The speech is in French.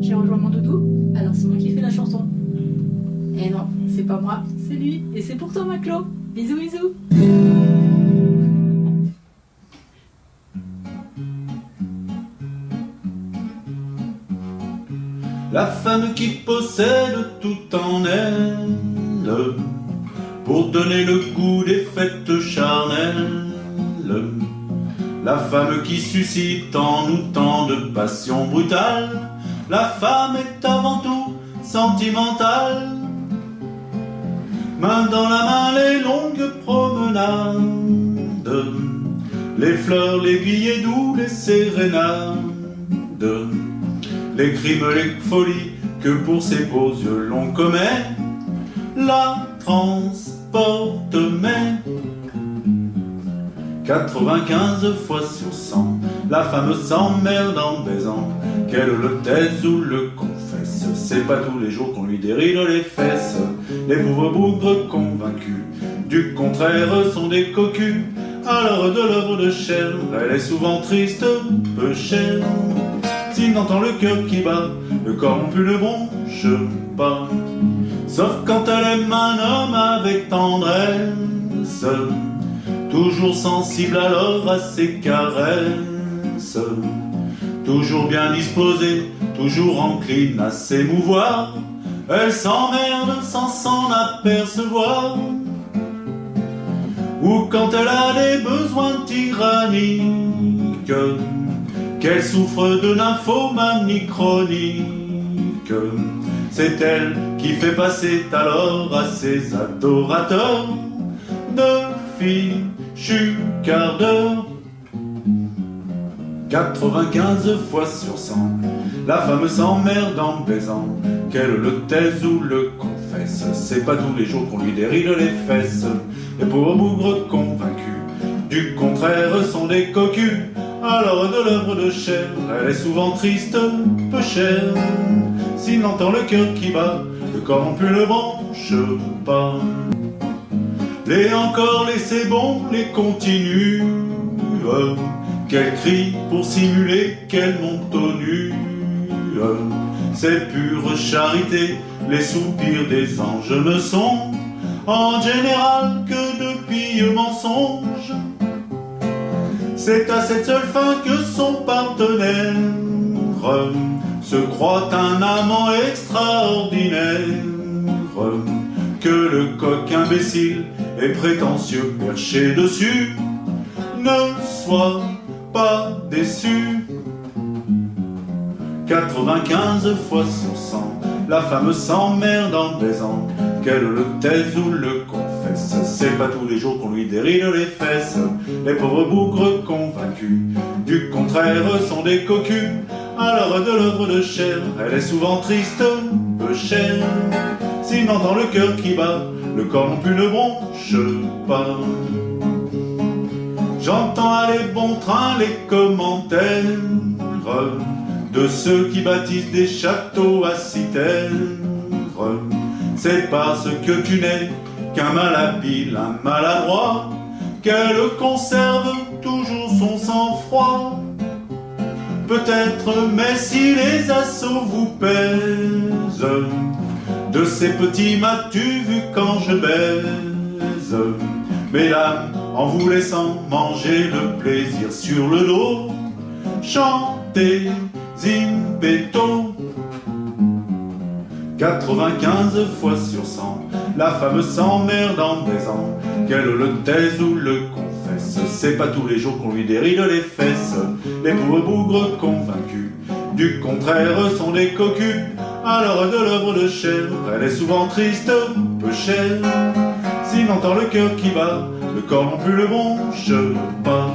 j'ai rejoint mon doudou, alors c'est moi qui fais la chanson. Et non, c'est pas moi, c'est lui, et c'est pour toi Maclo. Bisous bisous. La femme qui possède tout en elle, pour donner le goût des fêtes charnelles. La femme qui suscite en nous tant de passion brutale. La femme est avant tout sentimentale. Main dans la main les longues promenades, les fleurs, les billets doux, les sérénades, les crimes, les folies que pour ses beaux yeux l'on commet, la transporte mais 95 fois sur 100, la femme s'emmerde en baisant, qu'elle le taise ou le confesse. C'est pas tous les jours qu'on lui déride les fesses. Les pauvres bougres convaincus du contraire sont des cocus. Alors de l'œuvre de chair, elle est souvent triste, peu chère. S'il entend le cœur qui bat, le corps non plus ne bronche pas. Sauf quand elle aime un homme avec tendresse, toujours sensible alors à ses caresses, toujours bien disposée, toujours encline à s'émouvoir. Elle s'emmerde sans s'en apercevoir. Ou quand elle a des besoins tyranniques, qu'elle souffre de nymphomanie chronique, c'est elle qui fait passer alors à ses adorateurs de fichus quart d'heure. 95 fois sur 100, la femme s'emmerde en baisant, qu'elle le taise ou le confesse. C'est pas tous les jours qu'on lui déride les fesses. Les pauvres bougres convaincus du contraire sont des cocus. Alors de l'œuvre de chair, elle est souvent triste, peu chère. S'il entend le cœur qui bat, le corps non plus ne bronche pas. Les encore, les c'est bon, les continue, qu'elle crie pour simuler qu'elle monte aux nues. C'est pure charité, les soupirs des anges ne sont en général que de pieux mensonges. C'est à cette seule fin que son partenaire se croit un amant extraordinaire, que le coq imbécile et prétentieux perché dessus ne soit pas déçu. 95 fois sur 100, la femme s'emmerde en baisant, qu'elle le taise ou le confesse. C'est pas tous les jours qu'on lui déride les fesses. Les pauvres bougres convaincus du contraire sont des cocus. Alors de l'œuvre de chair, elle est souvent triste, peu chère. S'il entend le cœur qui bat, le corps non plus ne bronche pas. J'entends à les bons trains les commentaires de ceux qui bâtissent des châteaux à citernes. C'est parce que tu n'es qu'un malhabile, un maladroit, qu'elle conserve toujours son sang-froid. Peut-être, mais si les assauts vous pèsent, de ces petits m'as-tu vu quand je baise, mesdames, en vous laissant manger le plaisir sur le dos, chantez zimbeto. 95 fois sur 100, la femme s'emmerde en baisant, qu'elle le taise ou le confesse. C'est pas tous les jours qu'on lui déride les fesses. Les pauvres bougres convaincus du contraire sont des cocus. Alors de l'œuvre de chair, elle est souvent triste, peu chère. S'il entend le cœur qui bat, le corps non plus le bronche pas.